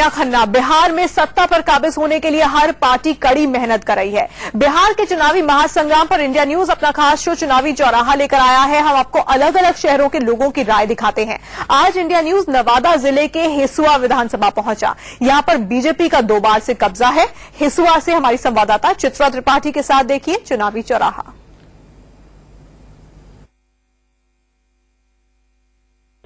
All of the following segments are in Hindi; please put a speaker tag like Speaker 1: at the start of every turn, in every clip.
Speaker 1: सोनिया खन्ना बिहार में सत्ता पर काबिज होने के लिए हर पार्टी कड़ी मेहनत कर रही है। बिहार के चुनावी महासंग्राम पर इंडिया न्यूज अपना खास शो चुनावी चौराहा लेकर आया है। हम आपको अलग अलग शहरों के लोगों की राय दिखाते हैं। आज इंडिया न्यूज नवादा जिले के हिसुआ विधानसभा पहुंचा। यहां पर बीजेपी का 2 बार से कब्जा है। हिसुआ से हमारी संवाददाता चित्रा त्रिपाठी के साथ देखिए चुनावी चौराहा।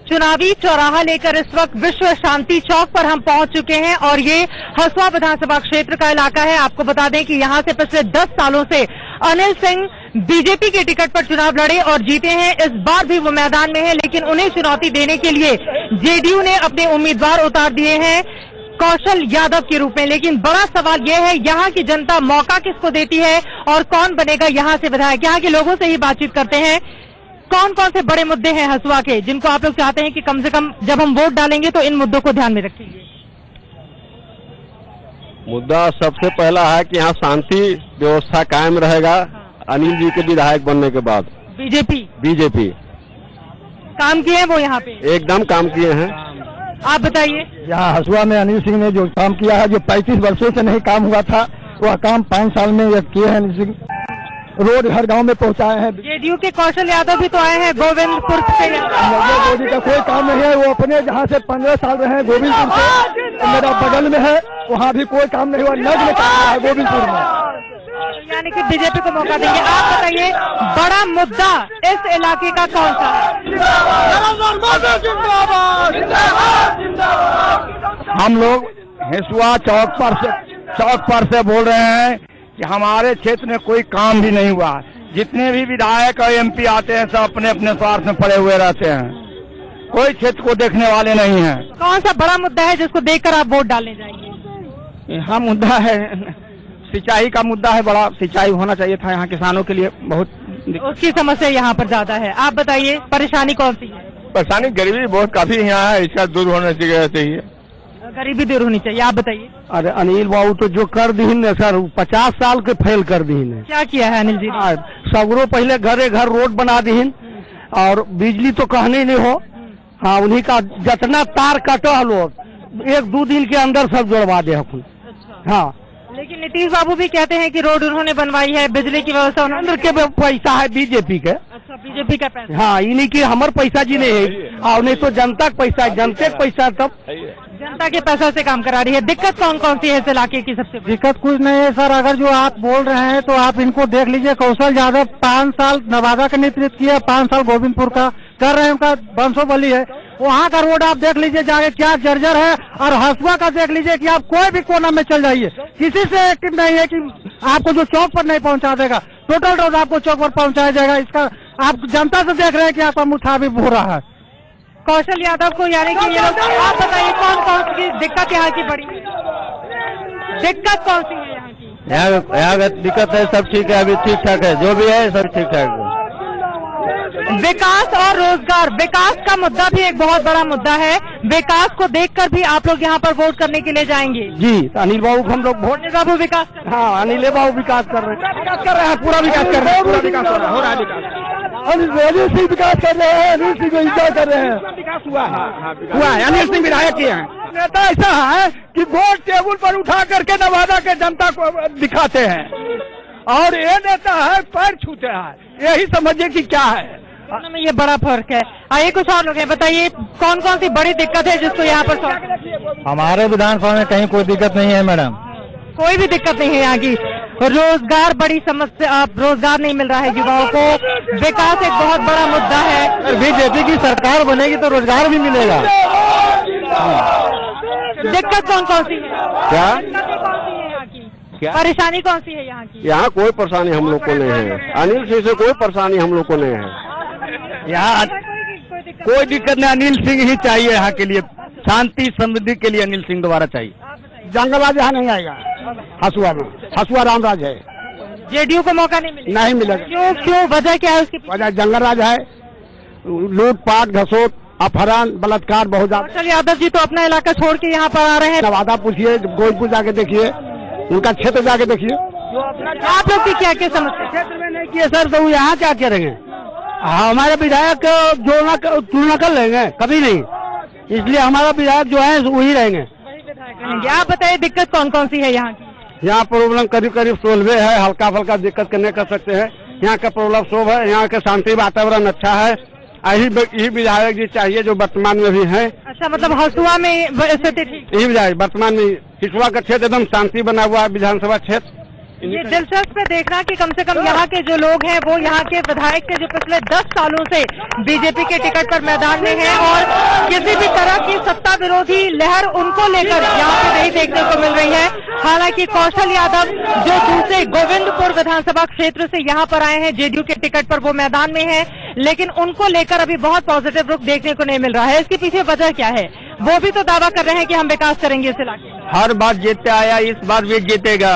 Speaker 1: चुनावी चौराहा लेकर इस वक्त विश्व शांति चौक पर हम पहुंच चुके हैं और ये हिसुआ विधानसभा क्षेत्र का इलाका है। आपको बता दें कि यहां से पिछले 10 सालों से अनिल सिंह बीजेपी के टिकट पर चुनाव लड़े और जीते हैं। इस बार भी वो मैदान में है, लेकिन उन्हें चुनौती देने के लिए जेडीयू ने अपने उम्मीदवार उतार दिए हैं कौशल यादव के रूप में। लेकिन बड़ा सवाल यह है, यहाँ की जनता मौका किसको देती है और कौन बनेगा यहाँ से विधायक। यहाँ के लोगों से ही बातचीत करते हैं। कौन कौन से बड़े मुद्दे हैं हिसुआ के जिनको आप लोग चाहते हैं कि कम से कम जब हम वोट डालेंगे तो इन मुद्दों को ध्यान में रखेंगे?
Speaker 2: मुद्दा सबसे पहला है कि यहाँ शांति व्यवस्था कायम रहेगा। अनिल जी के विधायक बनने के बाद बीजेपी
Speaker 3: काम किए हैं वो यहाँ पे
Speaker 2: एकदम काम किए हैं।
Speaker 3: आप बताइए।
Speaker 4: यहाँ हिसुआ में अनिल सिंह ने जो काम किया है, जो 35 वर्षों से नहीं काम हुआ था, वह काम 5 साल में किए हैं। अनिल सिंह रोड हर गांव में पहुंचाए हैं।
Speaker 3: जेडीयू के कौशल यादव भी तो आए हैं गोविंदपुर से।
Speaker 4: मोदी का कोई काम नहीं है। वो अपने जहां से 15 साल रहे हैं गोविंदपुर से, मेरा बगल में है, वहाँ भी कोई काम नहीं हुआ। नग्न काम है गोविंदपुर में।
Speaker 3: यानी कि बीजेपी को मौका देंगे। आप बताइए, बड़ा मुद्दा इस इलाके का कौन सा है?
Speaker 4: हम लोग हिसुआ चौक पर से बोल रहे हैं कि हमारे क्षेत्र में कोई काम भी नहीं हुआ। जितने भी विधायक और एमपी आते हैं सब अपने अपने स्वार्थ में पड़े हुए रहते हैं, कोई क्षेत्र को देखने वाले नहीं हैं।
Speaker 3: कौन सा बड़ा मुद्दा है जिसको देखकर आप वोट डालने जाएंगे?
Speaker 4: यहाँ मुद्दा है सिंचाई का मुद्दा है। बड़ा सिंचाई होना चाहिए था यहाँ किसानों के लिए। बहुत
Speaker 3: उसकी समस्या यहाँ पर ज्यादा है। आप बताइए, परेशानी कौन सी है?
Speaker 2: परेशानी गरीबी बहुत काफी यहाँ है, इसका दूर होना चाहिए।
Speaker 3: गरीबी दूर होनी चाहिए। आप बताइए।
Speaker 4: अरे अनिल बाबू तो जो कर दीन सर, 50 साल के फेल कर दीन।
Speaker 3: क्या किया है अनिल जी?
Speaker 4: सगरों पहले घरे घर रोड बना दीन और बिजली तो कहने नहीं हो। हाँ, उन्हीं का जितना तार काटो लोग 1-2 दिन के अंदर सब जोड़वा दे। हाँ,
Speaker 3: लेकिन नीतीश बाबू भी कहते हैं कि रोड उन्होंने बनवाई है, बिजली की व्यवस्था उन्होंने
Speaker 4: के पैसा है बीजेपी के।
Speaker 3: अच्छा, बीजेपी का पैसा?
Speaker 4: हाँ, इन्हीं की हमार पैसा जी नहीं है और नहीं तो जनता का पैसा है। जनता का पैसा तब
Speaker 3: जनता के पैसा से काम करा रही है। दिक्कत कौन कौन सी है इस इलाके की? सबसे
Speaker 4: दिक्कत कुछ नहीं है सर। अगर जो आप बोल रहे हैं तो आप इनको देख लीजिए। कौशल यादव 5 साल नवादा का नेतृत्व किया, 5 साल गोविंदपुर का कर रहे हैं। उनका वंशोबली है। वहाँ का रोड आप देख लीजिए जाके क्या जर्जर है। और हिसुआ का देख लीजिए कि आप कोई भी कोना में चल जाइए, किसी से एक्टिव नहीं है कि आपको जो चौक पर नहीं पहुँचा देगा। टोटल रोड आपको चौक पर पहुँचाया जाएगा। इसका आप जनता से देख रहे हैं कि आपका मुठा भी हो रहा है।
Speaker 3: कौशल यादव को यानी कि ये लोग। आप बताइए, कौन कौन सी दिक्कत यहाँ की बड़ी? दिक्कत कौन सी है यहाँ की?
Speaker 4: यहाँ दिक्कत है, सब ठीक है, अभी ठीक ठाक है। जो भी है सब ठीक ठाक है।
Speaker 3: विकास और रोजगार, विकास का मुद्दा भी एक बहुत बड़ा मुद्दा है। विकास को देखकर भी आप लोग यहाँ पर वोट करने के लिए जाएंगे?
Speaker 4: जी, अनिल बाबू को हम लोग वोट।
Speaker 3: बाबू विकास?
Speaker 4: हाँ, अनिल बाबू विकास कर रहे हैं। पूरा विकास कर रहे हैं। पूरा विकास हो रहा है। अनिल सिंह विकास कर रहे हैं। अनिल सिंह विकास कर रहे हैं। विकास हुआ है। अनिल सिंह विधायक किए हैं। नेता ऐसा है कि वोट टेबल पर उठा करके नवादा के जनता को दिखाते हैं और ये नेता है पैर छूते हैं। यही समझिए कि क्या है
Speaker 3: में ये बड़ा फर्क है। आइए कुछ और लोग हैं, बताइए कौन कौन सी बड़ी दिक्कत है जिसको यहाँ पर?
Speaker 4: हमारे विधानसभा में कहीं कोई दिक्कत नहीं है मैडम।
Speaker 3: कोई भी दिक्कत नहीं है यहाँ की। रोजगार बड़ी समस्या, रोजगार नहीं मिल रहा है युवाओं को। विकास एक बहुत बड़ा मुद्दा है।
Speaker 4: बीजेपी की सरकार बनेगी तो रोजगार भी मिलेगा।
Speaker 3: दिक्कत कौन कौन सी है?
Speaker 2: क्या
Speaker 3: परेशानी कौन सी है यहाँ की?
Speaker 2: यहाँ कोई परेशानी हम लोग को नहीं है। अनिल सिंह से कोई परेशानी हम लोग को नहीं है।
Speaker 4: यहाँ कोई दिक्कत नहीं। अनिल सिंह ही चाहिए यहाँ के लिए। शांति समृद्धि के लिए अनिल सिंह दोबारा चाहिए। जंगलराज यहाँ नहीं आएगा। हिसुआ में हिसुआ रामराज है।
Speaker 3: जेडीयू को मौका नहीं मिलेगा। क्यों? वजह क्या है उसकी?
Speaker 4: वजह जंगलराज है। लूटपाट, घसोट, अपहरण, बलात्कार बहुत ज्यादा।
Speaker 3: कौशल यादव जी तो अपना इलाका छोड़ के यहाँ पर आ रहे हैं।
Speaker 4: नवादा पूछिए, गोविंदपुर जाके देखिए, उनका क्षेत्र जाके देखिए।
Speaker 3: आप लोग की क्या क्या समस्या?
Speaker 4: क्षेत्र में नहीं किए सर, तो वो यहाँ क्या करेंगे? हमारे विधायक तुलना कर लेंगे? कभी नहीं। इसलिए हमारा विधायक जो है वही रहेंगे।
Speaker 1: रहेंगे। आप बताइए दिक्कत कौन कौन सी है यहाँ की?
Speaker 2: यहाँ प्रॉब्लम करीब करीब 16 है, हल्का फल्का दिक्कत करने कर सकते हैं। यहाँ का प्रॉब्लम सब है, यहाँ के शांति वातावरण अच्छा है। यही विधायक जी चाहिए जो वर्तमान में भी हैं।
Speaker 1: अच्छा, मतलब हसुआ में स्थिति ठीक?
Speaker 2: यही विधायक वर्तमान में हिसुआ का क्षेत्र एकदम शांति बना हुआ है, विधानसभा क्षेत्र।
Speaker 1: ये दिलचस्प है देखना कि कम से कम यहाँ के जो लोग हैं वो यहाँ के विधायक थे जो पिछले 10 सालों से बीजेपी के टिकट पर मैदान में हैं और किसी भी तरह की सत्ता विरोधी लहर उनको लेकर यहाँ पे नहीं देखने को मिल रही है। हालांकि कौशल यादव जो दूसरे गोविंदपुर विधानसभा क्षेत्र से यहाँ पर आए हैं जेडीयू के टिकट पर, वो मैदान में है, लेकिन उनको लेकर अभी बहुत पॉजिटिव रुख देखने को नहीं मिल रहा है। इसके पीछे वजह क्या है? वो भी तो दावा कर रहे हैं कि हम विकास करेंगे इस इलाके में।
Speaker 2: हर बार जीतते आया, इस बार भी जीतेगा।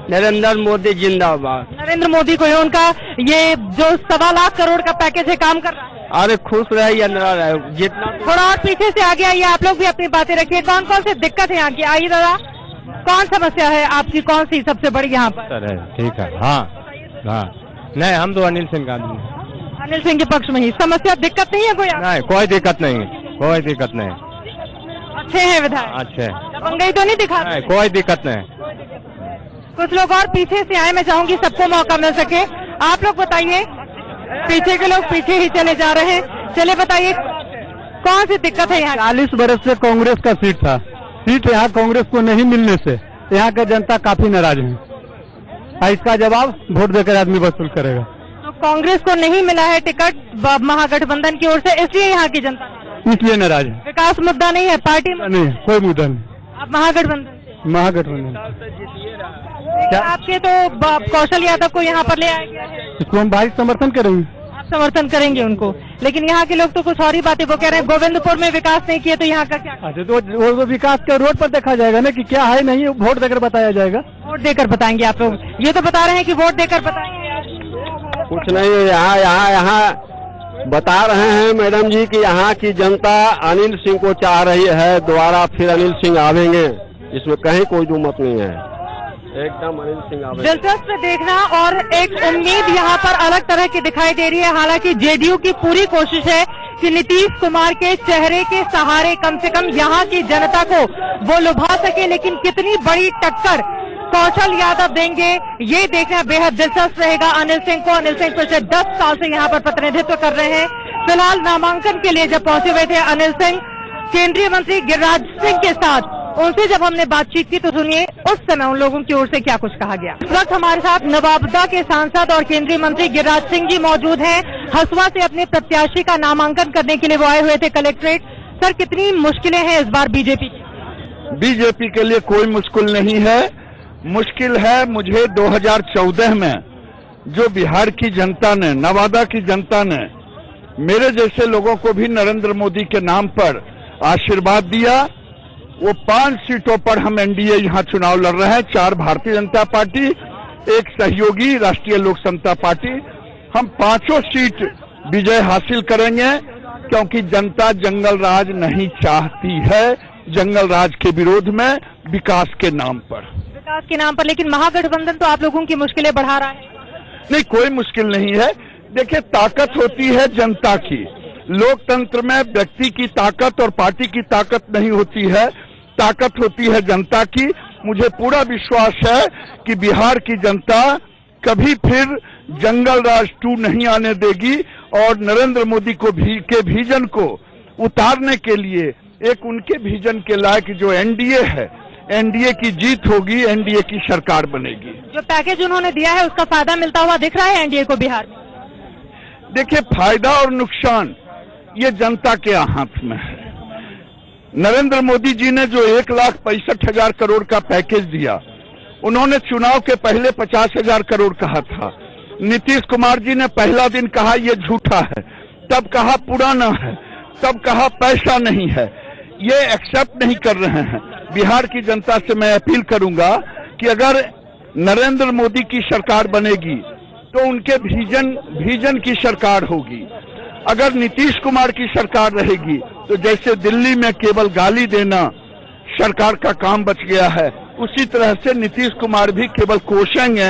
Speaker 2: नरेंद्र मोदी जिंदाबाद।
Speaker 1: नरेंद्र मोदी को उनका ये जो 1.25 लाख करोड़ का पैकेज है काम कर रहा है।
Speaker 2: अरे खुश रहे या नाराज रहे, जितना
Speaker 1: थोड़ा और पीछे से आगे आइए, आप लोग भी अपनी बातें रखिए। कौन कौन सी दिक्कत है यहाँ की? आइए दादा, कौन समस्या है आपकी, कौन सी सबसे बड़ी यहाँ पर?
Speaker 2: ठीक है। हाँ नहीं, हम तो अनिल सिंह का
Speaker 1: अनिल सिंह के पक्ष में ही। समस्या दिक्कत नहीं है कोई?
Speaker 2: नहीं, कोई दिक्कत नहीं, कोई दिक्कत नहीं।
Speaker 1: अच्छे हैं विधायक?
Speaker 2: अच्छे।
Speaker 1: दबंगई तो नहीं दिखा?
Speaker 2: नहीं, कोई दिक्कत नहीं।
Speaker 1: कुछ लोग और पीछे से आए, मैं चाहूंगी सबको मौका मिल सके। आप लोग बताइए, पीछे के लोग पीछे ही चले जा रहे हैं। चले बताइए कौन सी दिक्कत है यहाँ?
Speaker 4: 40 बरस से कांग्रेस का सीट था, सीट यहाँ कांग्रेस को नहीं मिलने से यहाँ का जनता काफी नाराज है। इसका जवाब वोट देकर आदमी वसूल करेगा।
Speaker 1: तो कांग्रेस को नहीं मिला है टिकट महागठबंधन की ओर से, इसलिए यहाँ की जनता
Speaker 4: इसलिए नाराज है।
Speaker 1: विकास मुद्दा नहीं है, पार्टी
Speaker 4: नहीं, कोई मुद्दा नहीं।
Speaker 1: आप महागठबंधन आपके तो कौशल यादव को यहाँ पर ले आए गया है,
Speaker 4: इसको हम भाई समर्थन करेंगे।
Speaker 1: आप समर्थन करेंगे उनको, लेकिन यहाँ के लोग तो कुछ और ही बातें वो कह रहे हैं। गोविंदपुर में विकास नहीं किया तो यहाँ का क्या?
Speaker 4: अच्छा, तो वो विकास का रोड पर देखा जाएगा ना कि क्या है, नहीं वोट देकर बताया जाएगा।
Speaker 1: वोट देकर बताएंगे आप लोग? ये तो बता रहे हैं कि वोट देकर बताएंगे।
Speaker 2: कुछ नहीं, यहाँ बता रहे हैं मैडम जी कि यहाँ की जनता अनिल सिंह को चाह रही है, दोबारा फिर अनिल सिंह आवेंगे, इसमें कहीं कोई दो मत नहीं है, एकदम अनिल सिंह आवेंगे।
Speaker 1: दिलचस्प देखना और एक उम्मीद यहाँ पर अलग तरह की दिखाई दे रही है। हालांकि जेडीयू की पूरी कोशिश है कि नीतीश कुमार के चेहरे के सहारे कम से कम यहाँ की जनता को वो लुभा सके, लेकिन कितनी बड़ी टक्कर कौशल यादव देंगे ये देखना बेहद दिलचस्प रहेगा। अनिल सिंह को, अनिल सिंह पिछले 10 साल से यहाँ पर प्रतिनिधित्व कर रहे हैं। फिलहाल नामांकन के लिए जब पहुंचे हुए थे अनिल सिंह केंद्रीय मंत्री गिरिराज सिंह के साथ, उनसे जब हमने बातचीत की तो सुनिए उस समय उन लोगों की ओर से क्या कुछ कहा गया। इस वक्त हमारे साथ नवाबदा के सांसद और केंद्रीय मंत्री गिरिराज सिंह जी मौजूद हैं। हसुआ से अपने प्रत्याशी का नामांकन करने के लिए वो आए हुए थे कलेक्ट्रेट। सर, कितनी मुश्किलें हैं इस बार बीजेपी की?
Speaker 5: बीजेपी के लिए कोई मुश्किल नहीं है। मुश्किल है मुझे 2014 में जो बिहार की जनता ने, नवादा की जनता ने मेरे जैसे लोगों को भी नरेंद्र मोदी के नाम पर आशीर्वाद दिया। वो 5 सीटों पर हम एनडीए यहाँ चुनाव लड़ रहे हैं, 4 भारतीय जनता पार्टी, 1 सहयोगी राष्ट्रीय लोक समता पार्टी। हम 5 सीट विजय हासिल करेंगे क्योंकि जनता जंगल राज नहीं चाहती है, जंगल राज के विरोध में, विकास के नाम पर।
Speaker 1: विकास के नाम पर, लेकिन महागठबंधन तो आप लोगों की मुश्किलें बढ़ा रहा है।
Speaker 5: नहीं, कोई मुश्किल नहीं है। देखिए, ताकत होती है जनता की, लोकतंत्र में व्यक्ति की ताकत और पार्टी की ताकत नहीं होती है, ताकत होती है जनता की। मुझे पूरा विश्वास है कि बिहार की जनता कभी फिर जंगल राज 2 नहीं आने देगी और नरेंद्र मोदी को के विजन को उतारने के लिए एक उनके विजन के लायक जो एनडीए है, एनडीए की जीत होगी, एनडीए की सरकार बनेगी।
Speaker 1: जो पैकेज उन्होंने दिया है उसका फायदा मिलता हुआ दिख रहा है एनडीए को बिहार में?
Speaker 5: देखिए, फायदा और नुकसान ये जनता के हाथ में है। नरेंद्र मोदी जी ने जो 1,65,000 करोड़ का पैकेज दिया, उन्होंने चुनाव के पहले 50,000 करोड़ कहा था। नीतीश कुमार जी ने पहला दिन कहा ये झूठा है, तब कहा पुराना है, तब कहा पैसा नहीं है। ये एक्सेप्ट नहीं कर रहे हैं। बिहार की जनता से मैं अपील करूंगा कि अगर नरेंद्र मोदी की सरकार बनेगी तो उनके विजन की सरकार होगी। अगर नीतीश कुमार की सरकार रहेगी तो जैसे दिल्ली में केवल गाली देना सरकार का काम बच गया है, उसी तरह से नीतीश कुमार भी केवल कोसेंगे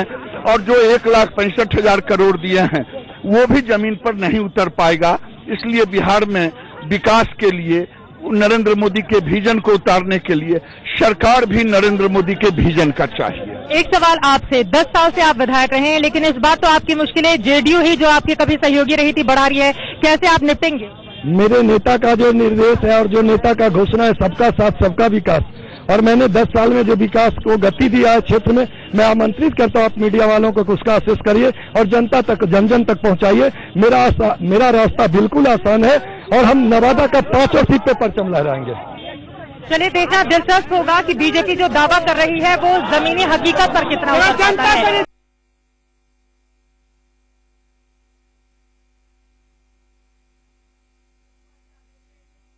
Speaker 5: और जो 1,65,000 करोड़ दिए हैं वो भी जमीन पर नहीं उतर पाएगा। इसलिए बिहार में विकास के लिए, नरेंद्र मोदी के विजन को उतारने के लिए सरकार भी नरेंद्र मोदी के विजन का चाहिए।
Speaker 1: एक सवाल आपसे, 10 साल से आप विधायक रहे हैं, लेकिन इस बार तो आपकी मुश्किलें जेडीयू ही जो आपकी कभी सहयोगी रही थी बढ़ा रही है, कैसे आप निपटेंगे?
Speaker 4: मेरे नेता का जो निर्देश है और जो नेता का घोषणा है सबका साथ सबका विकास, और मैंने 10 साल में जो विकास को गति दिया है क्षेत्र में, मैं आमंत्रित करता हूँ आप मीडिया वालों को उसका असेस करिए और जनता तक, जन जन तक पहुँचाइए। मेरा रास्ता बिल्कुल आसान है और हम नवादा का 5 सीट पे परचम लहराएंगे।
Speaker 1: चलिए, देखना दिलचस्प होगा कि बीजेपी जो दावा कर रही है वो जमीनी हकीकत पर कितना उतर पाता है।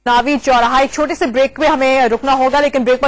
Speaker 3: चुनावी चौराहा, एक छोटे से ब्रेक में हमें रुकना होगा, लेकिन ब्रेक